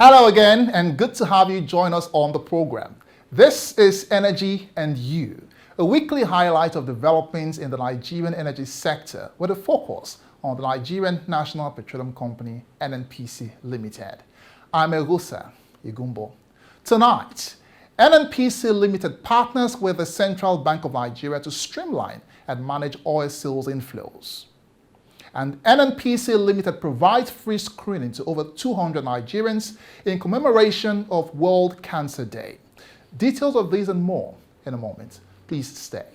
Hello again, and good to have you join us on the program. This is Energy and You, a weekly highlight of developments in the Nigerian energy sector with a focus on the Nigerian National Petroleum Company, NNPC Limited. I'm Egusa Igumbo. Tonight, NNPC Limited partners with the Central Bank of Nigeria to streamline and manage oil sales inflows. And NNPC Limited provides free screening to over 200 Nigerians in commemoration of World Cancer Day. Details of these and more in a moment. Please stay.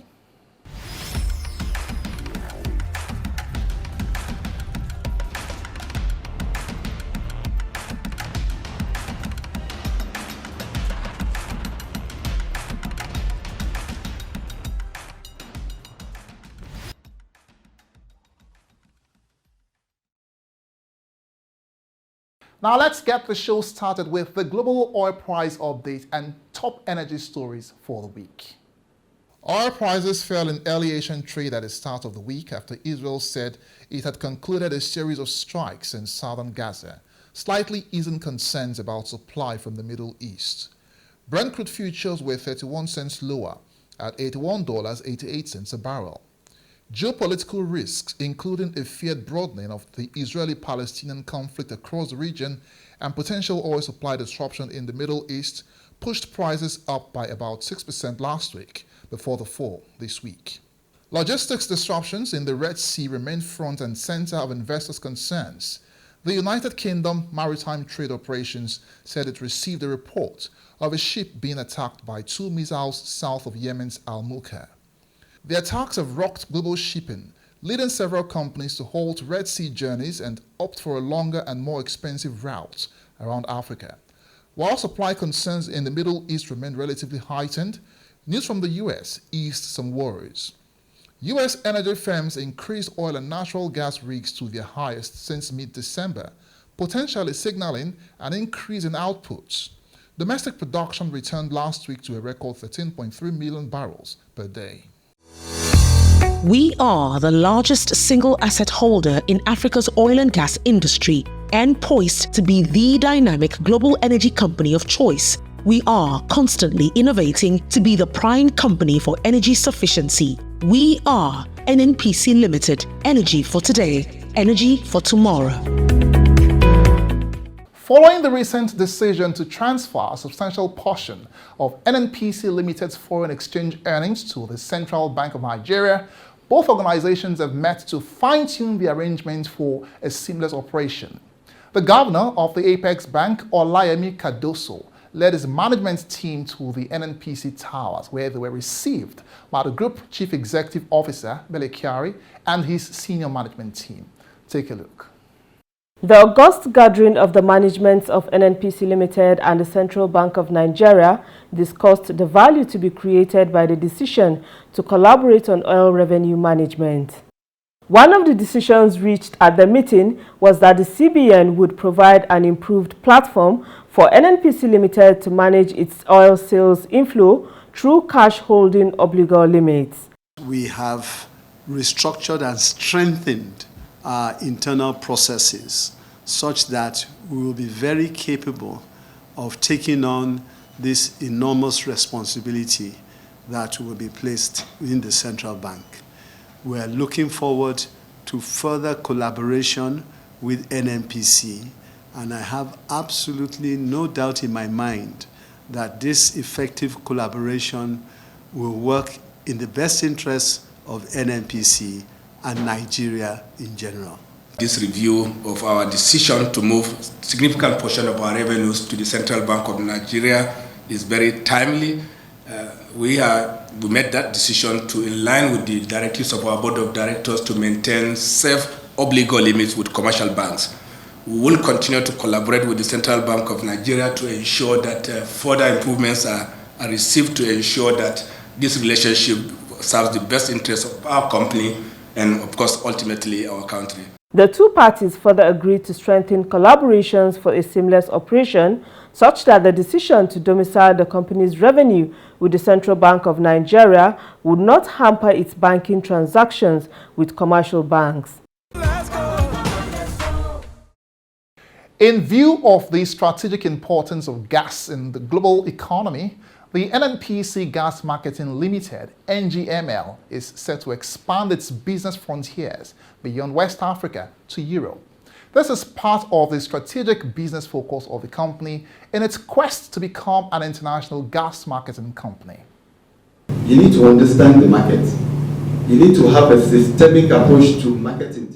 Now let's get the show started with the global oil price update and top energy stories for the week. Oil prices fell in early Asian trade at the start of the week after Israel said it had concluded a series of strikes in southern Gaza, slightly easing concerns about supply from the Middle East. Brent crude futures were 31 cents lower at $81.88 a barrel. Geopolitical risks, including a feared broadening of the Israeli-Palestinian conflict across the region and potential oil supply disruption in the Middle East, pushed prices up by about 6% last week before the fall this week. Logistics disruptions in the Red Sea remain front and center of investors' concerns. The United Kingdom Maritime Trade Operations said it received a report of a ship being attacked by 2 missiles south of Yemen's Al-Mukha. The attacks have rocked global shipping, leading several companies to halt Red Sea journeys and opt for a longer and more expensive route around Africa. While supply concerns in the Middle East remain relatively heightened, news from the U.S. eased some worries. U.S. energy firms increased oil and natural gas rigs to their highest since mid-December, potentially signaling an increase in outputs. Domestic production returned last week to a record 13.3 million barrels per day. We are the largest single asset holder in Africa's oil and gas industry and poised to be the dynamic global energy company of choice. We are constantly innovating to be the prime company for energy sufficiency. We are NNPC Limited, energy for today, energy for tomorrow. Following the recent decision to transfer a substantial portion of NNPC Limited's foreign exchange earnings to the Central Bank of Nigeria, both organizations have met to fine-tune the arrangement for a seamless operation. The governor of the Apex Bank, Olayemi Cardoso, led his management team to the NNPC Towers, where they were received by the Group Chief Executive Officer, Bele Kyari, and his senior management team. Take a look. The august gathering of the managements of NNPC Limited and the Central Bank of Nigeria discussed the value to be created by the decision to collaborate on oil revenue management. One of the decisions reached at the meeting was that the CBN would provide an improved platform for NNPC Limited to manage its oil sales inflow through cash holding obligor limits. We have restructured and strengthened our internal processes such that we will be very capable of taking on this enormous responsibility that will be placed in the central bank. We are looking forward to further collaboration with NNPC, and I have absolutely no doubt in my mind that this effective collaboration will work in the best interests of NNPC and Nigeria in general. This review of our decision to move a significant portion of our revenues to the Central Bank of Nigeria is very timely. We made that decision to in line with the directives of our board of directors to maintain safe obligor limits with commercial banks. We will continue to collaborate with the Central Bank of Nigeria to ensure that further improvements are received to ensure that this relationship serves the best interests of our company and, of course, ultimately our country. The two parties further agreed to strengthen collaborations for a seamless operation, such that the decision to domicile the company's revenue with the Central Bank of Nigeria would not hamper its banking transactions with commercial banks. In view of the strategic importance of gas in the global economy, the NNPC Gas Marketing Limited, NGML, is set to expand its business frontiers beyond West Africa to Europe. This is part of the strategic business focus of the company in its quest to become an international gas marketing company. You need to understand the market. You need to have a systemic approach to marketing.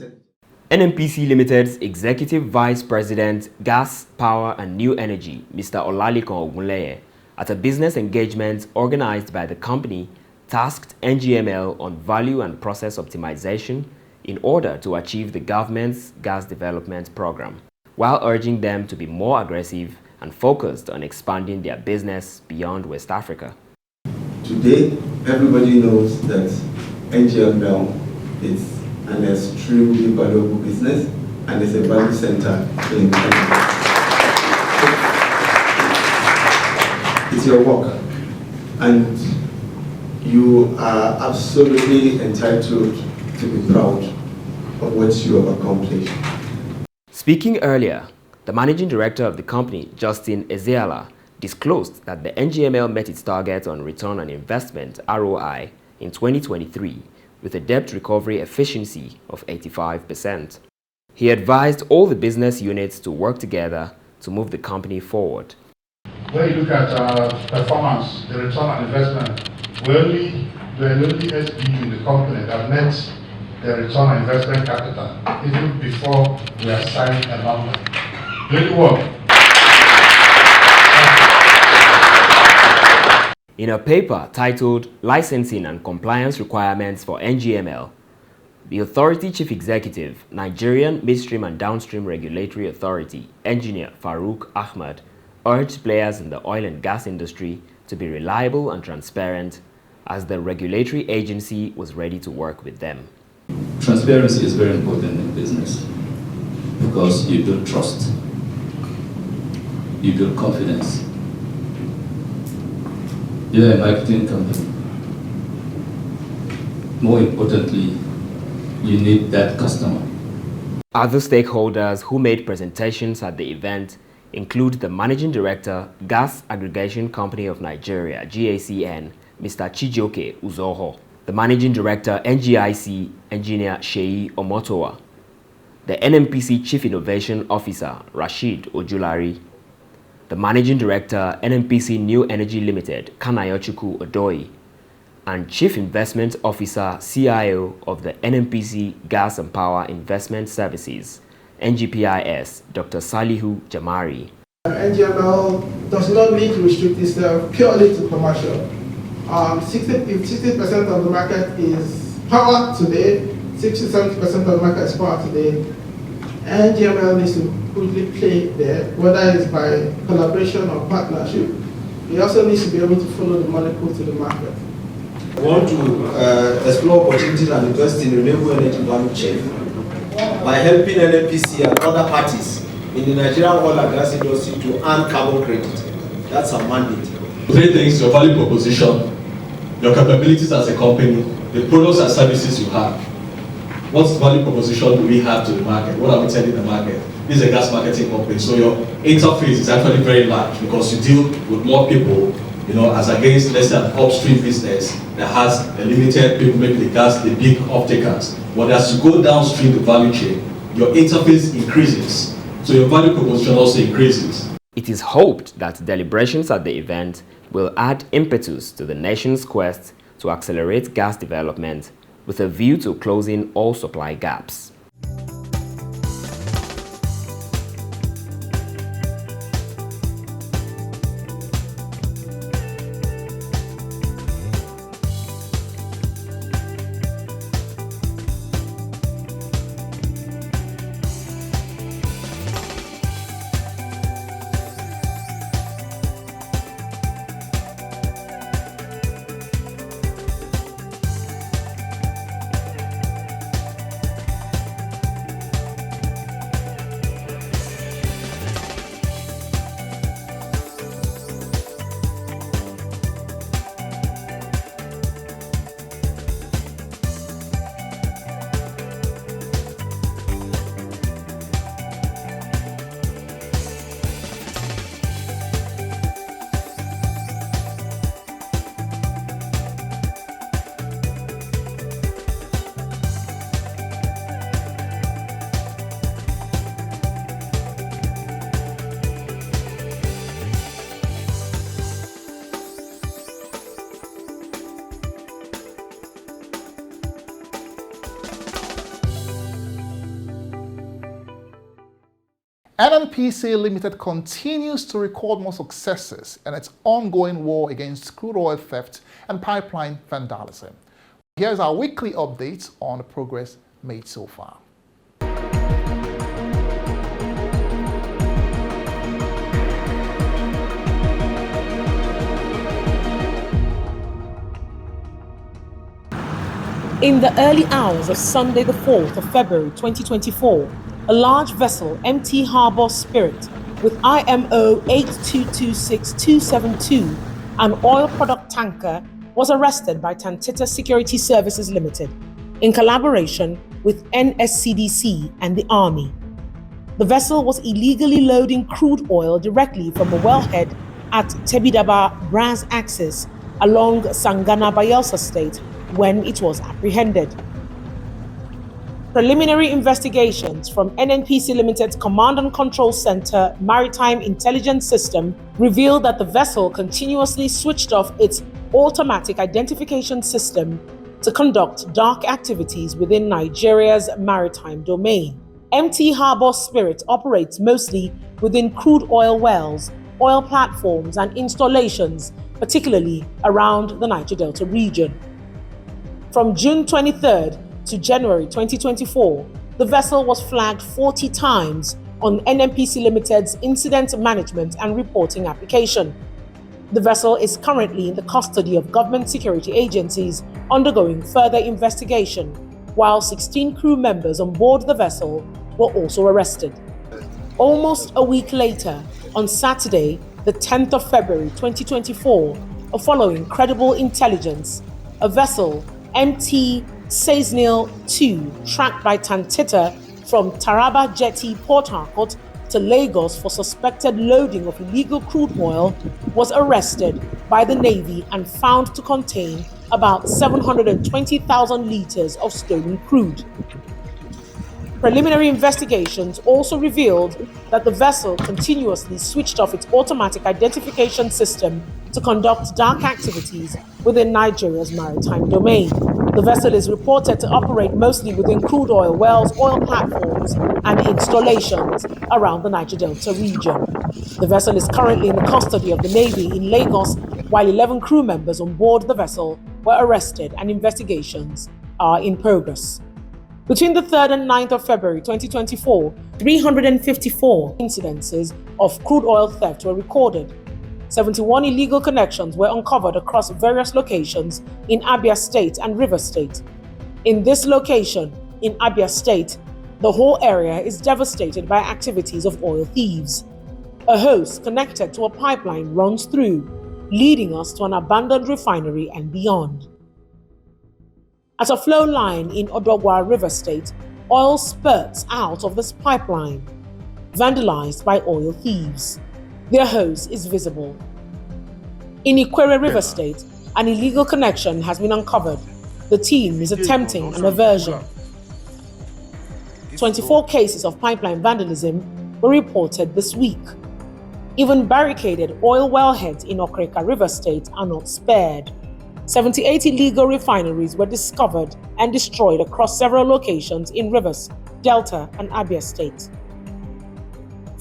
NNPC Limited's Executive Vice President, Gas, Power and New Energy, Mr. Olalikon Ogunleye, at a business engagement organized by the company, tasked NGML on value and process optimization in order to achieve the government's gas development program, while urging them to be more aggressive and focused on expanding their business beyond West Africa. Today, everybody knows that NGML is an extremely valuable business and is a value center in the country. It's your work, and you are absolutely entitled to be proud of what you have accomplished. Speaking earlier, the managing director of the company, Justin Ezeala, disclosed that the NGML met its target on return on investment (ROI) in 2023 with a debt recovery efficiency of 85%. He advised all the business units to work together to move the company forward. When you look at performance, the return on investment, we're only SBU in the company that met the return on investment capital even before we assigned a number. Really well. In a paper titled Licensing and Compliance Requirements for NGML, the Authority Chief Executive, Nigerian Midstream and Downstream Regulatory Authority, Engineer Farouk Ahmad, urged players in the oil and gas industry to be reliable and transparent as the regulatory agency was ready to work with them. Transparency is very important in business because you build trust, you build confidence. You're a marketing company. More importantly, you need that customer. Other stakeholders who made presentations at the event include the Managing Director, Gas Aggregation Company of Nigeria, GACN, Mr. Chijoke Uzoho, the Managing Director, NGIC, Engineer Sheyi Omotowa, the NNPC Chief Innovation Officer, Rashid Ojulari, the Managing Director, NNPC New Energy Limited, Kanayochukwu Odoi, and Chief Investment Officer, CIO of the NNPC Gas and Power Investment Services, NGPIS, Dr. Salihu Jamari. NGML does not need to restrict itself purely to commercial. 60% of the market is power today, 60-70% of the market is power today. NGML needs to quickly play there, whether it's by collaboration or partnership. It also needs to be able to follow the molecule to the market. We want to explore opportunities and invest in renewable energy value chain by helping NNPC and other parties in the Nigerian oil and gas industry to earn carbon credit. That's our mandate. Three things: your value proposition, your capabilities as a company, the products and services you have. What value proposition do we have to the market? What are we telling the market? This is a gas marketing company, so your interface is actually very large because you deal with more people, as against less than upstream business that has a limited people, maybe the gas, the big off-takers. But as you go downstream the value chain, your interface increases, so your value proposition also increases. It is hoped that deliberations at the event will add impetus to the nation's quest to accelerate gas development with a view to closing all supply gaps. NNPC Limited continues to record more successes in its ongoing war against crude oil theft and pipeline vandalism. Here's our weekly update on the progress made so far. In the early hours of Sunday the 4th of February 2024, a large vessel, MT Harbour Spirit, with IMO 8226272, an oil product tanker, was arrested by Tantita Security Services Limited in collaboration with NSCDC and the Army. The vessel was illegally loading crude oil directly from a wellhead at Tebidaba Brass Axis along Sangana Bayelsa State when it was apprehended. Preliminary investigations from NNPC Limited's Command and Control Center Maritime Intelligence System revealed that the vessel continuously switched off its automatic identification system to conduct dark activities within Nigeria's maritime domain. MT Harbour Spirit operates mostly within crude oil wells, oil platforms, and installations, particularly around the Niger Delta region. From June 23rd to January 2024, the vessel was flagged 40 times on NNPC Limited's Incident Management and Reporting application. The vessel is currently in the custody of government security agencies undergoing further investigation, while 16 crew members on board the vessel were also arrested. Almost a week later, on Saturday, the 10th of February 2024, following credible intelligence, a vessel, MT Seisnil 2, tracked by Tantita from Taraba Jetty, Port Harcourt to Lagos for suspected loading of illegal crude oil, was arrested by the Navy and found to contain about 720,000 litres of stolen crude. Preliminary investigations also revealed that the vessel continuously switched off its automatic identification system to conduct dark activities within Nigeria's maritime domain. The vessel is reported to operate mostly within crude oil wells, oil platforms, and installations around the Niger Delta region. The vessel is currently in the custody of the Navy in Lagos, while 11 crew members on board the vessel were arrested and investigations are in progress. Between the 3rd and 9th of February 2024, 354 incidences of crude oil theft were recorded. 71 illegal connections were uncovered across various locations in Abia State and Rivers State. In this location, in Abia State, the whole area is devastated by activities of oil thieves. A hose connected to a pipeline runs through, leading us to an abandoned refinery and beyond. At a flow line in Odogwa River State, oil spurts out of this pipeline, vandalized by oil thieves. Their hose is visible. In Ikwere River State, an illegal connection has been uncovered. The team is attempting an aversion. 24 cases of pipeline vandalism were reported this week. Even barricaded oil wellheads in Okreka River State are not spared. 78 illegal refineries were discovered and destroyed across several locations in Rivers, Delta, and Abia State.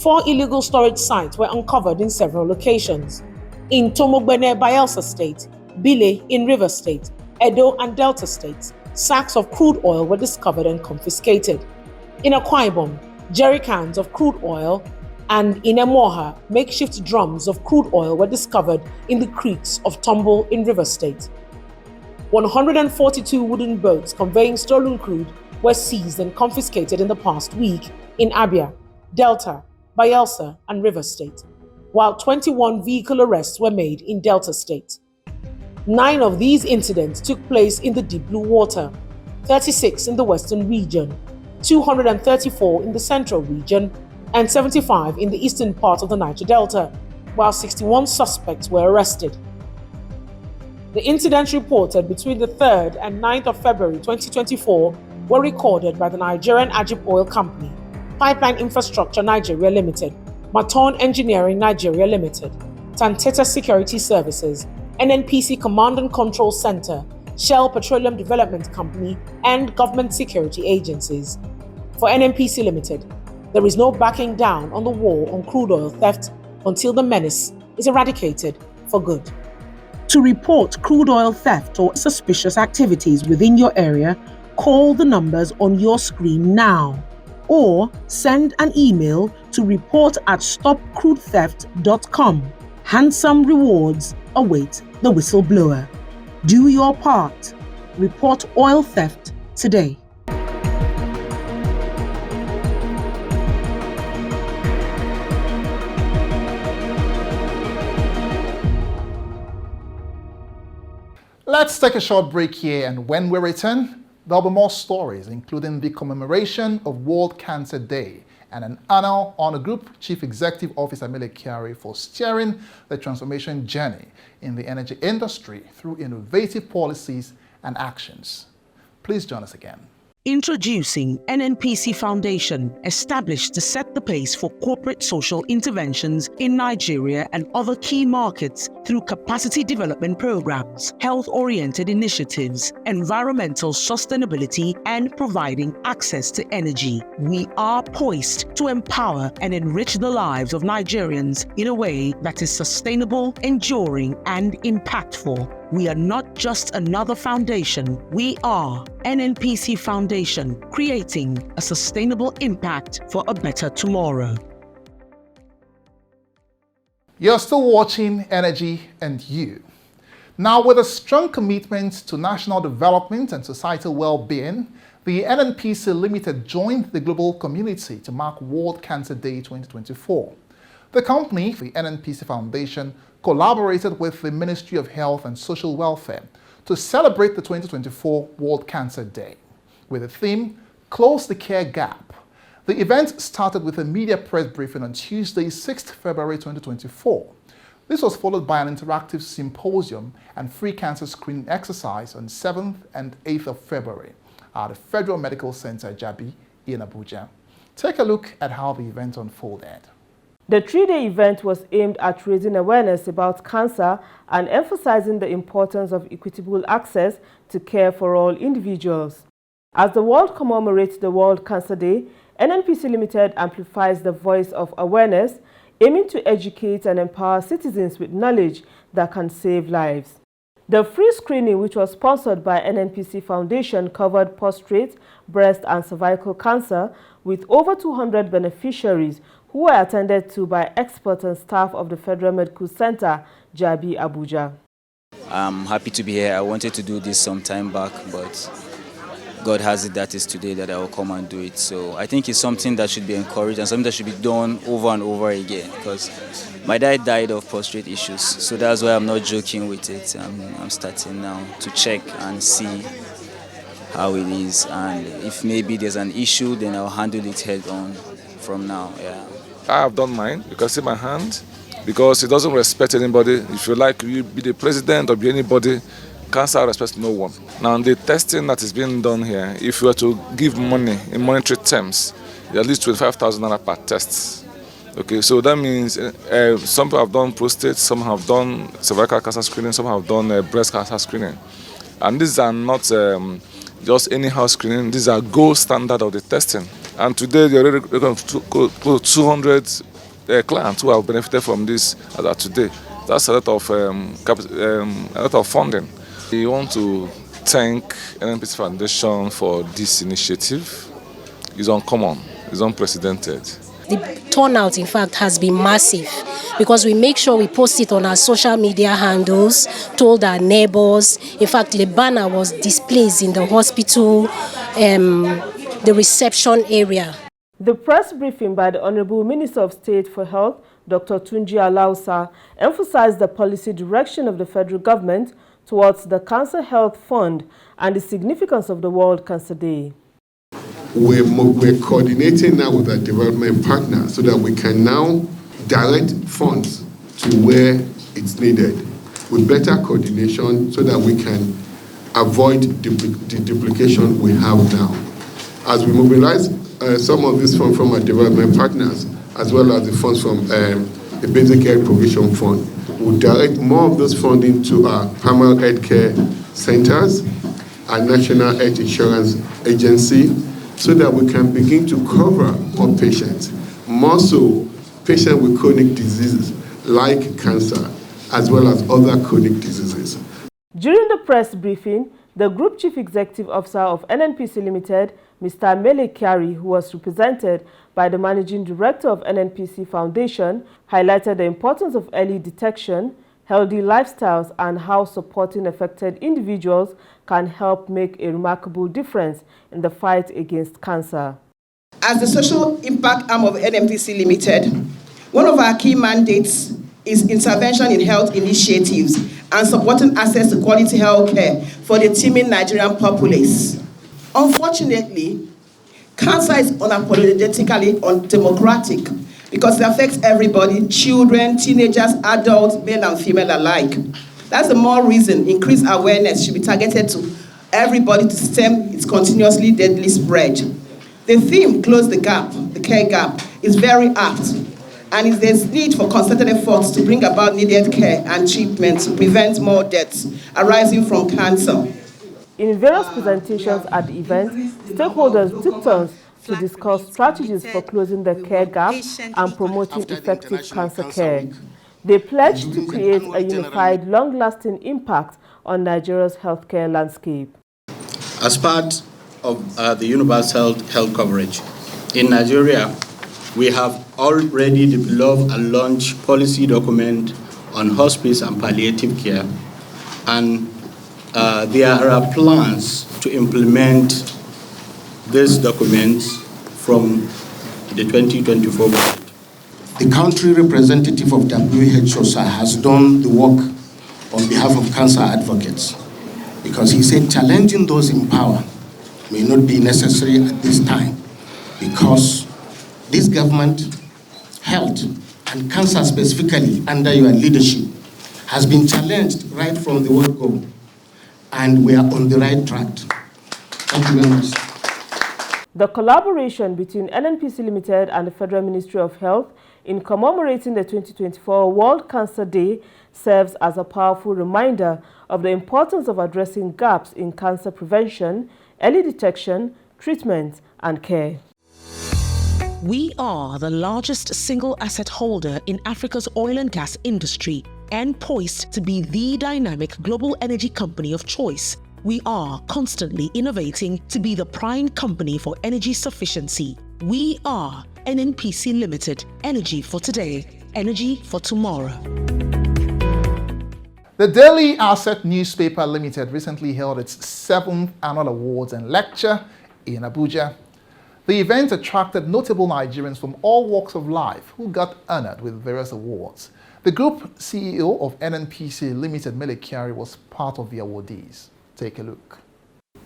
4 illegal storage sites were uncovered in several locations. In Tomogbene, Bayelsa State, Bile in Rivers State, Edo and Delta States, sacks of crude oil were discovered and confiscated. In Akwa Ibom, jerry cans of crude oil, and in Emoha, makeshift drums of crude oil were discovered in the creeks of Tumble in Rivers State. 142 wooden boats conveying stolen crude were seized and confiscated in the past week in Abia, Delta, Bayelsa, and Rivers State, while 21 vehicle arrests were made in Delta State. 9 of these incidents took place in the deep blue water, 36 in the western region, 234 in the central region, and 75 in the eastern part of the Niger Delta, while 61 suspects were arrested. The incidents reported between the 3rd and 9th of February 2024 were recorded by the Nigerian Ajib Oil Company, Pipeline Infrastructure Nigeria Limited, Maton Engineering Nigeria Limited, Tantita Security Services, NNPC Command and Control Center, Shell Petroleum Development Company, and government security agencies. For NNPC Limited, There is no backing down on the war on crude oil theft until the menace is eradicated for good. To report crude oil theft or suspicious activities within your area, call the numbers on your screen now, or send an email to report@stopcrudetheft.com. Handsome rewards await the whistleblower. Do your part. Report oil theft today. Let's take a short break here, and when we return, there'll be more stories, including the commemoration of World Cancer Day and an honor on a Group Chief Executive Officer Mele Kyari for steering the transformation journey in the energy industry through innovative policies and actions. Please join us again. Introducing NNPC Foundation, established to set the pace for corporate social interventions in Nigeria and other key markets through capacity development programs, health-oriented initiatives, environmental sustainability, and providing access to energy. We are poised to empower and enrich the lives of Nigerians in a way that is sustainable, enduring, and impactful. We are not just another foundation. We are NNPC Foundation, creating a sustainable impact for a better tomorrow. You're still watching Energy and You. Now, with a strong commitment to national development and societal well-being, the NNPC Limited joined the global community to mark World Cancer Day 2024. The company, the NNPC Foundation, collaborated with the Ministry of Health and Social Welfare to celebrate the 2024 World Cancer Day with the theme, Close the Care Gap. The event started with a media press briefing on Tuesday, 6th February 2024. This was followed by an interactive symposium and free cancer screening exercise on 7th and 8th of February at the Federal Medical Center, Jabi, in Abuja. Take a look at how the event unfolded. The three-day event was aimed at raising awareness about cancer and emphasizing the importance of equitable access to care for all individuals. As the world commemorates the World Cancer Day, NNPC Limited amplifies the voice of awareness, aiming to educate and empower citizens with knowledge that can save lives. The free screening, which was sponsored by NNPC Foundation, covered prostate, breast and cervical cancer with over 200 beneficiaries who were attended to by experts and staff of the Federal Medical Center, Jabi, Abuja. I'm happy to be here. I wanted to do this some time back, but God has it that is today that I will come and do it. So I think it's something that should be encouraged and something that should be done over and over again, because my dad died of prostate issues. So that's why I'm not joking with it. I'm starting now to check and see how it is. And if maybe there's an issue, then I'll handle it head on from now. Yeah. I have done mine. You can see my hand, because it doesn't respect anybody. If you like, you be the president or be anybody, cancer respects no one. Now, the testing that is being done here, if you were to give money in monetary terms, at least 25,000 naira per test. Okay, so that means some people have done prostate, some have done cervical cancer screening, some have done breast cancer screening. And these are not just anyhow screening, these are gold standard of the testing. And today, they already close to 200 clients who have benefited from this as of today. That's a lot of funding. We want to thank NNPC Foundation for this initiative. It's uncommon, it's unprecedented. The turnout, in fact, has been massive, because we make sure we post it on our social media handles, told our neighbors. In fact, the banner was displayed in the hospital, the reception area. The press briefing by the Honorable Minister of State for Health, Dr. Tunji Alausa, emphasized the policy direction of the federal government towards the Cancer Health Fund and the significance of the World Cancer Day. We're coordinating now with our development partners so that we can now direct funds to where it's needed with better coordination so that we can avoid the duplication we have now. As we mobilize some of these funds from our development partners, as well as the funds from the Basic Care Provision Fund, we'll direct more of this funding to our primary health care centers, our National Health Insurance Agency, so that we can begin to cover more patients, more so patients with chronic diseases like cancer, as well as other chronic diseases. During the press briefing, the Group Chief Executive Officer of NNPC Limited, Mr. Mele Kyari, who was represented by the Managing Director of NNPC Foundation, highlighted the importance of early detection, healthy lifestyles, and how supporting affected individuals can help make a remarkable difference in the fight against cancer. As the social impact arm of NNPC Limited, one of our key mandates is intervention in health initiatives and supporting access to quality health care for the teeming Nigerian populace. Unfortunately, cancer is unapologetically undemocratic because it affects everybody, children, teenagers, adults, male and female alike. That's the more reason increased awareness should be targeted to everybody to stem its continuously deadly spread. The theme, Close the Gap, the care gap, is very apt, and there's need for concerted efforts to bring about needed care and treatment to prevent more deaths arising from cancer. In various presentations at the event, stakeholders took turns to discuss strategies for closing the care gap and promoting effective cancer care. They pledged to create a unified, long-lasting impact on Nigeria's healthcare landscape. As part of the universal health coverage, in Nigeria, we have already developed and launched policy document on hospice and palliative care, and there are plans to implement these documents from the 2024 budget. The country representative of WHO has done the work on behalf of cancer advocates, because he said challenging those in power may not be necessary at this time, because this government, health and cancer specifically under your leadership, has been challenged right from the word go, and we are on the right track. Thank you very much. The collaboration between NNPC Limited and the Federal Ministry of Health in commemorating the 2024 World Cancer Day serves as a powerful reminder of the importance of addressing gaps in cancer prevention, early detection, treatment, and care. We are the largest single asset holder in Africa's oil and gas industry and poised to be the dynamic global energy company of choice. We are constantly innovating to be the prime company for energy sufficiency. We are NNPC Limited, energy for today, energy for tomorrow. The Daily Asset Newspaper Limited recently held its 7th annual awards and lecture in Abuja. The event attracted notable Nigerians from all walks of life who got honored with various awards. The group CEO of NNPC Limited, Mele Kyari, was part of the awardees. Take a look.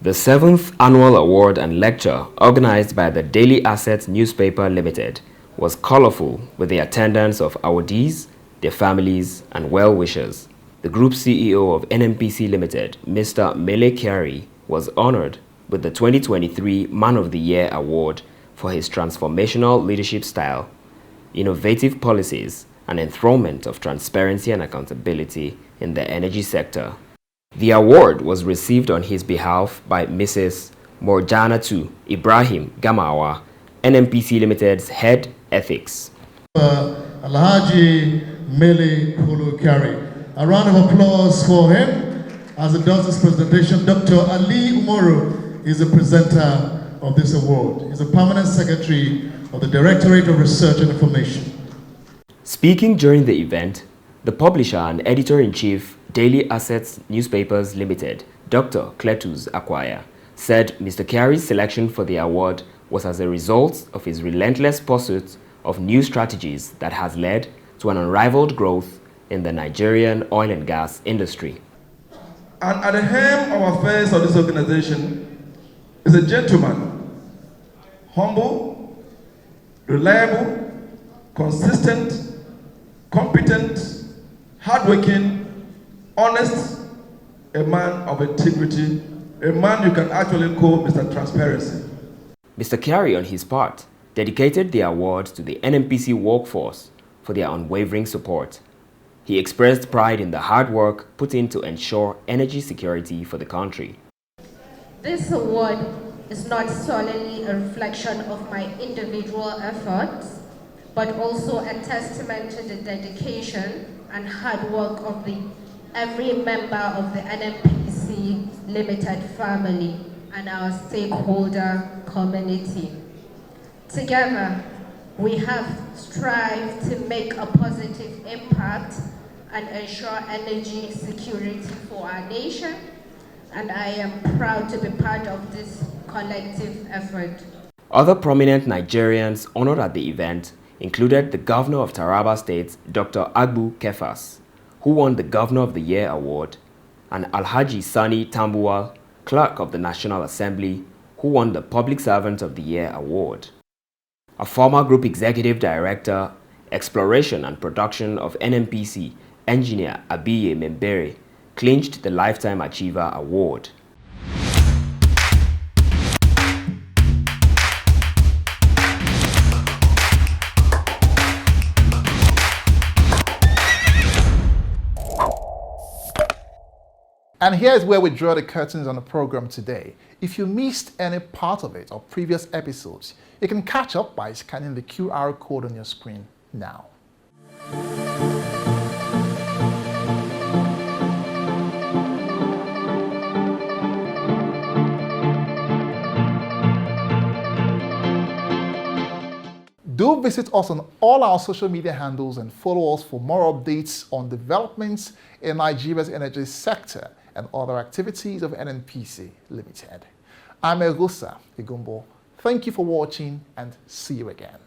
The 7th annual award and lecture organized by the Daily Asset Newspaper Limited was colorful with the attendance of awardees, their families, and well-wishers. The group CEO of NNPC Limited, Mr. Mele Kyari, was honored with the 2023 Man of the Year Award for his transformational leadership style, innovative policies, and enthronement of transparency and accountability in the energy sector. The award was received on his behalf by Mrs. Morjanatu Ibrahim Gamawa, NNPC Limited's head ethics. Alhaji Mele Kyari. A round of applause for him as he does this presentation. Dr. Ali Umaru is the presenter of this award. He's a permanent secretary of the Directorate of Research and Information. Speaking during the event, the publisher and editor-in-chief Daily Assets Newspapers Limited, Dr. Cletus Akwaya, said Mr. Kyari's selection for the award was as a result of his relentless pursuit of new strategies that has led to an unrivaled growth in the Nigerian oil and gas industry. And at the helm of affairs of this organization is a gentleman, humble, reliable, consistent, competent, hardworking, honest, a man of integrity, a man you can actually call Mr. Transparency. Mr. Kyari, on his part, dedicated the award to the NNPC workforce for their unwavering support. He expressed pride in the hard work put in to ensure energy security for the country. This award is not solely a reflection of my individual efforts, but also a testament to the dedication and hard work of every member of the NNPC Limited family and our stakeholder community. Together, we have strived to make a positive impact and ensure energy security for our nation, and I am proud to be part of this collective effort. Other prominent Nigerians honored at the event included the Governor of Taraba State, Dr. Agbu Kefas, who won the Governor of the Year award, and Alhaji Sani Tambuwal, Clerk of the National Assembly, who won the Public Servant of the Year award. A former Group Executive Director, Exploration and Production of NNPC, Engineer Abiye Membere, clinched the Lifetime Achiever Award. And here's where we draw the curtains on the program today. If you missed any part of it or previous episodes, you can catch up by scanning the QR code on your screen now. Do visit us on all our social media handles and follow us for more updates on developments in Nigeria's energy sector and other activities of NNPC Limited. I'm Egusa Igumbo. Thank you for watching and see you again.